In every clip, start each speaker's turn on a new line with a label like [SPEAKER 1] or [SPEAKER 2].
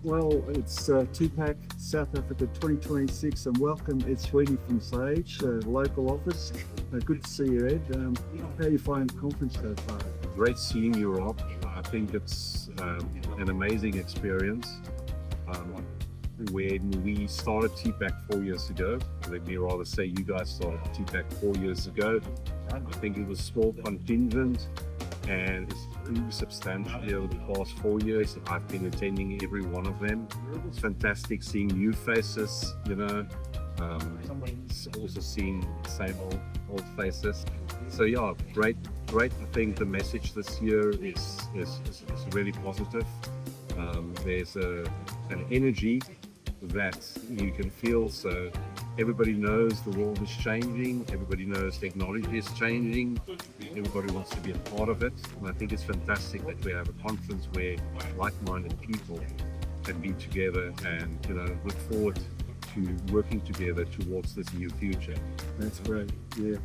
[SPEAKER 1] Well, it's TPAC South Africa 2026, and welcome Ed Sweeney from Sage, local office. Good to see you, Ed. How do you find the conference so far?
[SPEAKER 2] Great seeing you, Rob. I think it's an amazing experience. When we started TPAC 4 years ago, let me rather say you guys started TPAC 4 years ago. I think it was small contingent, and it's improved substantially over the past 4 years. I've been attending every one of them. It's fantastic seeing new faces, also seeing the same old faces. So yeah, great. I think the message this year is really positive. There's an energy that you can feel. So everybody knows the world is changing. Everybody knows technology is changing. Everybody wants to be a part of it. And I think it's fantastic that we have a conference where like-minded people can be together and look forward to working together towards this new future.
[SPEAKER 1] That's great. Yeah.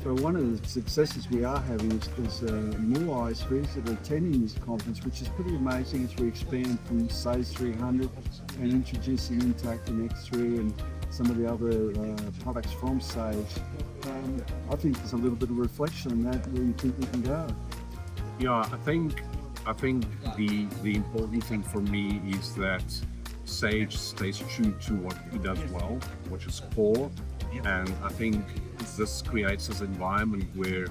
[SPEAKER 1] So one of the successes we are having is more ISVs that are attending this conference, which is pretty amazing as we expand from Sage 300 and introducing Intact and X3 and some of the other products from Sage. I think there's a little bit of reflection on that, where you think we can go.
[SPEAKER 2] Yeah, I think the important thing for me is that Sage stays true to what he does well, which is core. And I think this creates this environment where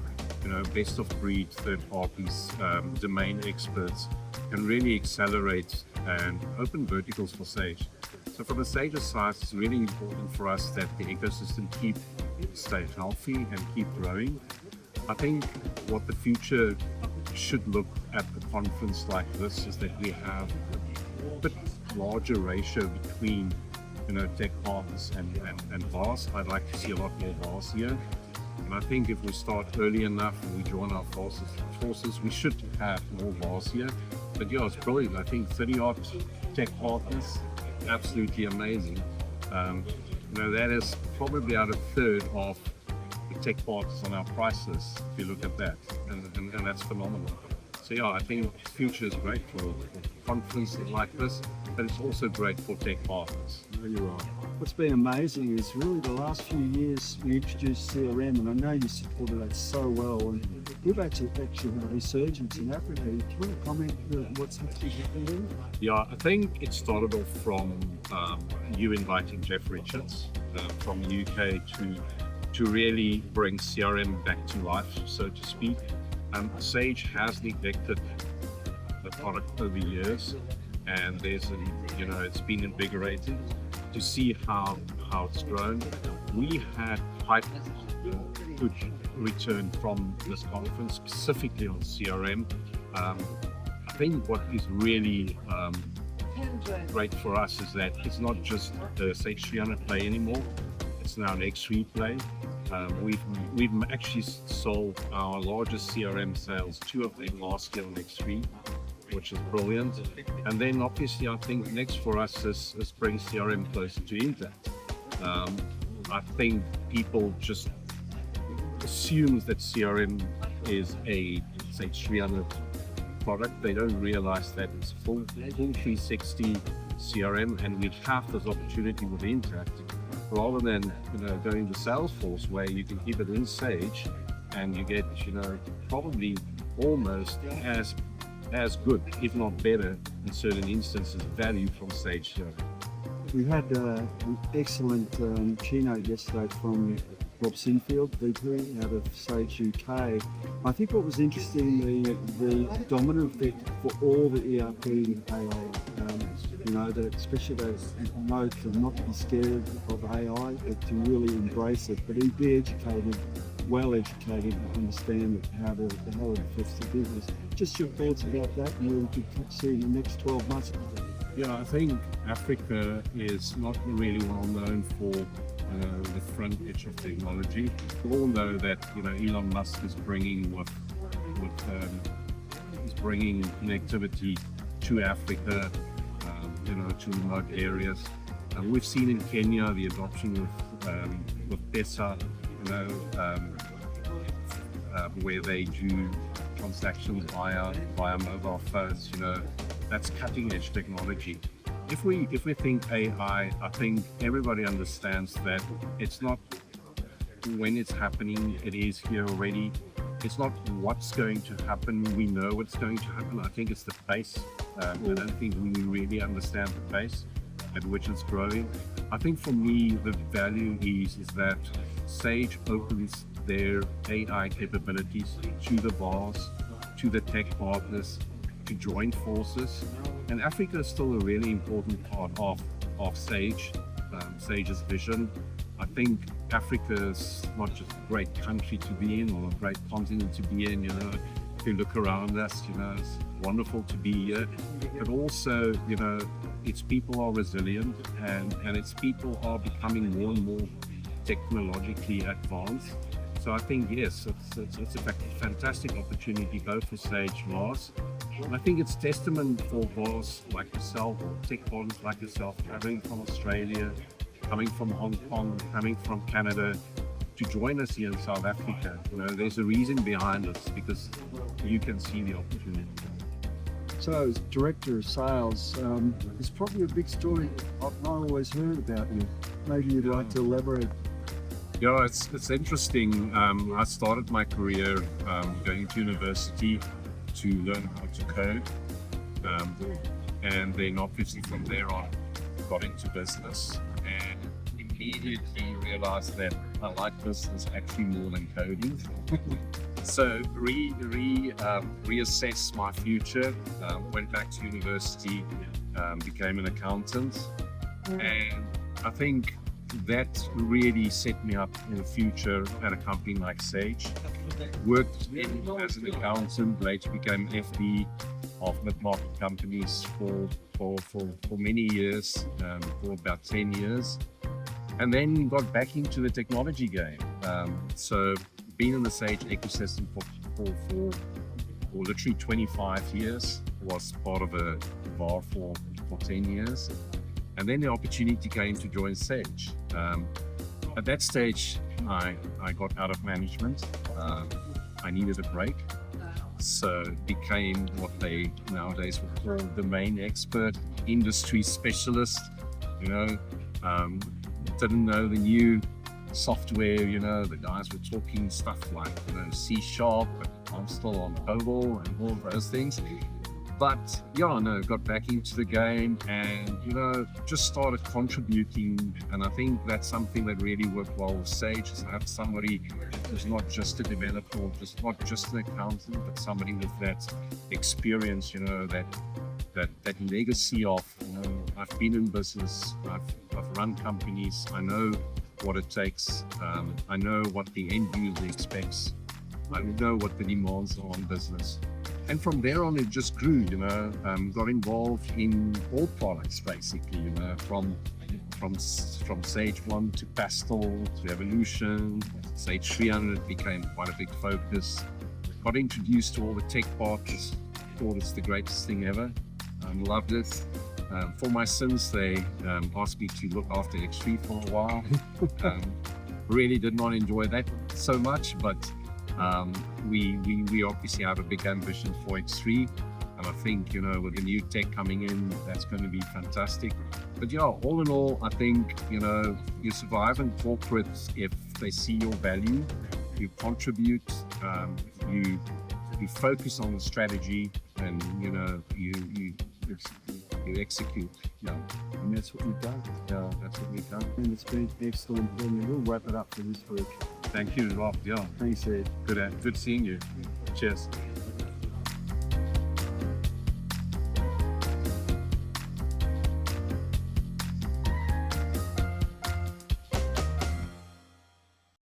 [SPEAKER 2] best of breed third parties, domain experts can really accelerate and open verticals for Sage. So from the Sage side, it's really important for us that the ecosystem stay healthy and keep growing. I think what the future should look at the conference like this is that we have a bit larger ratio between tech partners and VARs. I'd like to see a lot more VARs here. And I think if we start early enough and we join our forces, we should have more VARs here. But yeah, it's brilliant. I think 30-odd tech partners, absolutely amazing. That is probably about a third of the tech partners on our price list, if you look at that. And that's phenomenal. So yeah, I think the future is great for conferences like this, but it's also great for tech partners.
[SPEAKER 1] You're right. What's been amazing is really the last few years we introduced CRM, and I know you supported that so well. And we've actually had a resurgence in Africa. Do you want to comment on what's actually happening?
[SPEAKER 2] Yeah, I think it started off from you inviting Jeff Richards from the UK to really bring CRM back to life, so to speak. Sage has neglected the product over years, and there's it's been invigorating to see how it's grown. We had quite good return from this conference, specifically on CRM. I think what is really great for us is that it's not just the Sage 300 play anymore. It's now an X3 play. We've actually sold our largest CRM sales, 2 of them last year on X3, which is brilliant. And then obviously I think next for us is bring CRM closer to Intact. I think people just assumes that CRM is a Sage 300 product. They don't realize that it's full 360 CRM, and we have this opportunity with Intact rather than going to Salesforce, where you can keep it in Sage and you get probably almost as good, if not better, in certain instances, value from Sage.
[SPEAKER 1] We had an excellent keynote yesterday from Rob Sinfield, VP out of Sage UK. I think what was interesting, the dominant effect for all the ERP AI, that especially those notes are not to be scared of AI, but to really embrace it, but be educated, well educated, and understand how it affects the business. Just your thoughts about that and where we could see in the next 12 months.
[SPEAKER 2] Yeah, I think Africa is not really well known for the front edge of technology. We all know that Elon Musk is bringing connectivity to Africa, to remote areas. We've seen in Kenya the adoption with PESA, where they do transactions via mobile phones. That's cutting edge technology. if we think AI, I think everybody understands that it's not when it's happening, it is here already. It's not what's going to happen. We know what's going to happen. I think it's the pace. I don't think we really understand the pace at which it's growing. I think for me, the value is that Sage opens their AI capabilities to the VARs, to the tech partners, to join forces. And Africa is still a really important part of Sage, Sage's vision. I think Africa is not just a great country to be in or a great continent to be in, if you look around us, it's wonderful to be here, but also, its people are resilient and its people are becoming more and more technologically advanced. So I think, yes, it's a fantastic opportunity both for Sage and VARs. I think it's testament for VARs like yourself or tech partners like yourself, traveling from Australia, coming from Hong Kong, coming from Canada, to join us here in South Africa. There's a reason behind this because you can see the opportunity.
[SPEAKER 1] So, as Director of Sales, it's probably a big story I've not always heard about you. Maybe you'd like to elaborate.
[SPEAKER 2] Yeah, it's interesting. I started my career going to university to learn how to code. And then obviously from there on, got into business and immediately realized that I like business actually more than coding. So reassessed my future, went back to university, became an accountant, and I think that really set me up in the future at a company like Sage. Worked as an accountant, later became FD of mid-market companies for many years, for about 10 years, and then got back into the technology game. So been in the Sage ecosystem for literally 25 years, was part of a VAR for 10 years. And then the opportunity came to join Sage. At that stage, I got out of management. I needed a break. So became what they nowadays would call the domain expert, industry specialist. Didn't know the new software, the guys were talking stuff like, C#, but I'm still on COBOL and all of those things. But got back into the game and, just started contributing. And I think that's something that really worked well with Sage, is to have somebody who's not just a developer or not just an accountant, but somebody with that experience, that legacy of, I've been in business, I've run companies, I know what it takes, I know what the end user expects, I know what the demands are on business. And from there on, it just grew, got involved in all products, basically, from Sage 1 to Pastel to Evolution. Sage 300 became quite a big focus. Got introduced to all the tech partners, thought it's the greatest thing ever. Loved it. For my sins, they asked me to look after X3 for a while. Really did not enjoy that so much, but we obviously have a big ambition for X3, and I think with the new tech coming in, that's going to be fantastic. But all in all, I think you survive in corporate if they see your value, you contribute, you focus on the strategy, and you execute.
[SPEAKER 1] And that's what you've done.
[SPEAKER 2] Yeah, that's what we've done.
[SPEAKER 1] And it's been excellent. And we'll wrap it up for this week.
[SPEAKER 2] Thank you, Rob. Yeah,
[SPEAKER 1] Thanks, Ed.
[SPEAKER 2] good seeing you. Cheers.